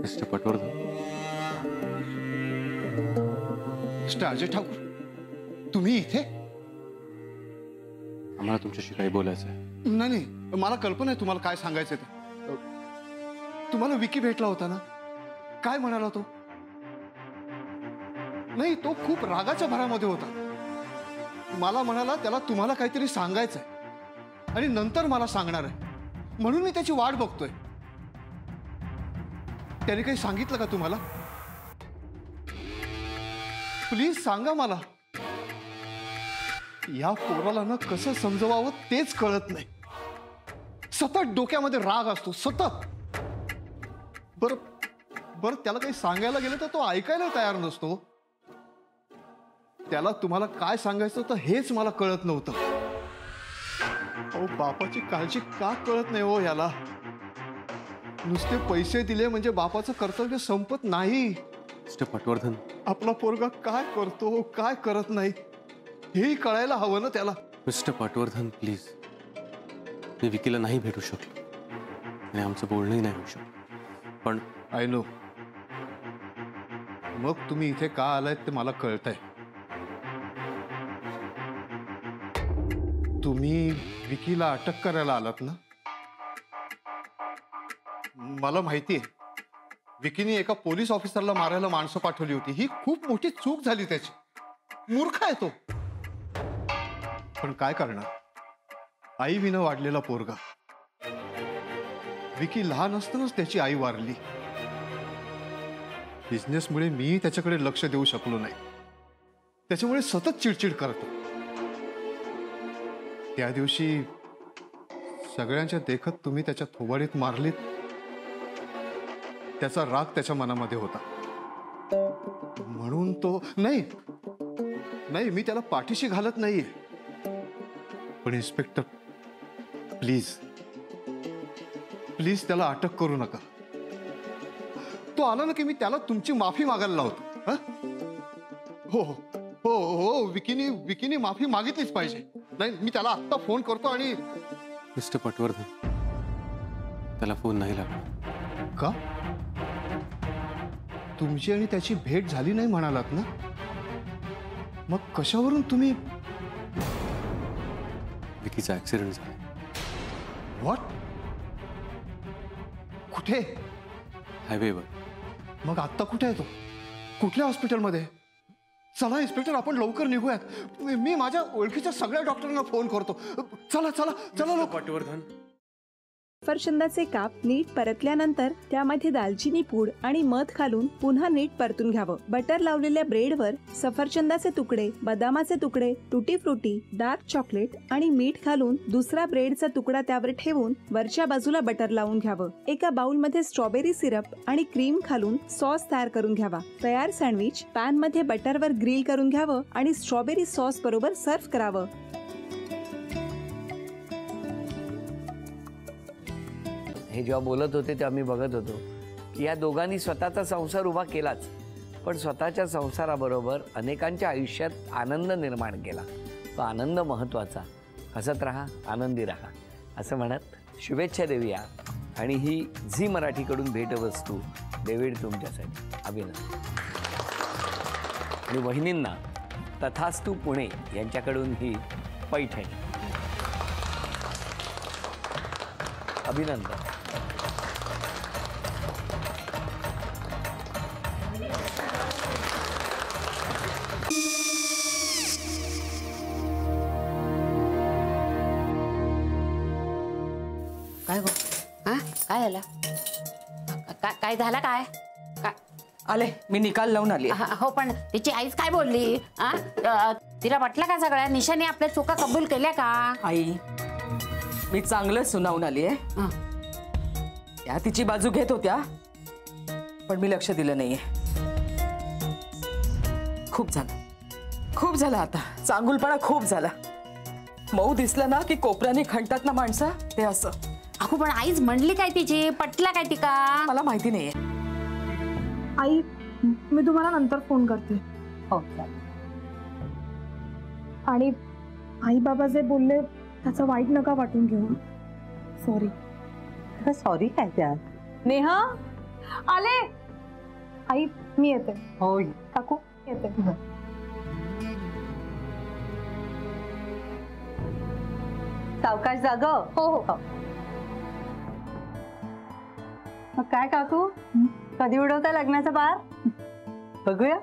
Mister Patwardhan, mister Ajay Thakur, तुम्ही इथे? आम्हाला तुमच्याशी काही बोलायचं आहे. नाही, मला कल्पना आहे तुम्हाला काय सांगायचं ते. तुम्हाला विकी भेटला होता ना, काय म्हणाला तो? नाही, तो खूप रागाच्या भरामध्ये होता. मला म्हणाला त्याला तुम्हाला काहीतरी सांगायचंय आणि नंतर मला सांगणार आहे, म्हणून मी त्याची वाट बघतोय. त्याने काही सांगितलं का तुम्हाला? प्लीज सांगा मला. या पोराला ना कसं समजवावं तेच कळत नाही. सतत डोक्यामध्ये राग असतो, सतत. बरं त्याला काही सांगायला गेलं तर तो ऐकायला तयार नसतो. त्याला तुम्हाला काय सांगायचं होतं हेच मला कळत नव्हतं. अहो, बापाची काळजी का कळत नाही हो याला? नुसते पैसे दिले म्हणजे बापाचं कर्तव्य संपत नाही. मिस्टर पटवर्धन, आपला पोरगा काय करतो काय करत नाही हेही कळायला हवं ना त्याला. मिस्टर पटवर्धन प्लीज, मी विकीला नाही भेटू शकलो आणि आमचं बोलणंही नाही होऊ शकलं. पण आय नो. मग तुम्ही इथे का आलायत ते मला कळतंय. तुम्ही विकीला अटक करायला आलात ना? मला माहिती आहे विकीने एका पोलीस ऑफिसरला मारायला माणसं पाठवली होती. ही खूप मोठी चूक झाली त्याची. मूर्ख आहे तो. पण काय करणार, आई विना वाढलेला पोरगा. विकी लहान असतानाच त्याची आई वारली. बिझनेसमुळे मी त्याच्याकडे लक्ष देऊ शकलो नाही. त्याच्यामुळे सतत चिडचिड करतो. त्या दिवशी सगळ्यांच्या देखत तुम्ही त्याच्या थोबाडीत मारलीत. त्याचा राग त्याच्या मनामध्ये होता, म्हणून तो नाही मी त्याला पाठीशी घालत नाहीये. पण इन्स्पेक्टर प्लीज त्याला अटक करू नका. तो आला ना की मी त्याला तुमची माफी मागायला लावतो. हो हो हो हो विकीने माफी मागितलीच पाहिजे. नाही, मी त्याला आत्ता फोन करतो. आणि मिस्टर पटवर्धन, त्याला फोन नाही लागला. का? तुमची आणि त्याची भेट झाली नाही म्हणालात ना? मग कशावरून तुम्ही? विकीचा ऍक्सिडेंट झाला. व्हॉट? कुठे? हायवेवर. मग आत्ता कुठे आहे तो? कुठल्या हॉस्पिटलमध्ये? चला इन्स्पेक्टर, आपण लवकर निघूयात. मी माझ्या ओळखीच्या सगळ्या डॉक्टरांना फोन करतो. चला चला चला. पटवर्धन, सफरचंदाचे काप नीट परतल्यानंतर त्यामध्ये दालचिनी पूड आणि मध घालून पुन्हा नीट परतून घ्यावं. बटर लावलेल्या ब्रेडवर सफरचंदाचे तुकडे, बदामाचे तुकडे, टुटी फ्रुटी, डार्क चॉकलेट आणि मीठ घालून दुसरा ब्रेडचा तुकडा त्यावर ठेवून वरच्या बाजूला बटर लावून घ्यावं. एका बाउलमध्ये स्ट्रॉबेरी सिरप आणि क्रीम घालून सॉस तयार करून घ्यावा. तयार सँडविच पॅन मध्ये बटरवर ग्रिल करून घ्यावं आणि स्ट्रॉबेरी सॉस बरोबर सर्व्ह करावं. हे जेव्हा बोलत होते तेव्हा मी बघत होतो की या दोघांनी स्वतःचा संसार उभा केलाच, पण स्वतःच्या संसाराबरोबर अनेकांच्या आयुष्यात आनंद निर्माण केला. तो आनंद महत्त्वाचा. हसत राहा, आनंदी राहा असं म्हणत शुभेच्छा देऊया. आणि ही झी मराठीकडून भेटवस्तू डेव्हिड तुमच्यासाठी. अभिनंदन. आणि वहिनींना तथास्तू पुणे यांच्याकडून ही पैठणी. अभिनंदन. काय गो? हा, काय झालं? काय झालं? काय आले, मी निकाल लावून आली. हो, पण तिची आईच काय बोलली? तिला वाटलं का सगळ्या निशाने आपल्या चुका कबूल केल्या का? आई, मी चांगलं सुनावून आली आहे. त्या तिची बाजू घेत होत्या, पण मी लक्ष दिलं नाहीये. खूप झालं आता. चांगुलपणा खूप झाला. मऊ दिसलं ना की कोपऱ्याने खणतात ना माणसं, ते असं. अहो, पण आईच म्हणली काय तिची? पटला काय तिका? मला माहिती नाहीये. आई, मी तुम्हाला नंतर फोन करते. हो. आणि आई बाबा जे बोलले त्याचं वाईट नका वाटून घेऊ. सॉरी. सॉरी काय त्या? नेहा, आले. आई मी येते. हो काकू येते. सावकाश जाग. हो हो. मग काय काकू, कधी उडवता लग्नाचा बार? बघूया.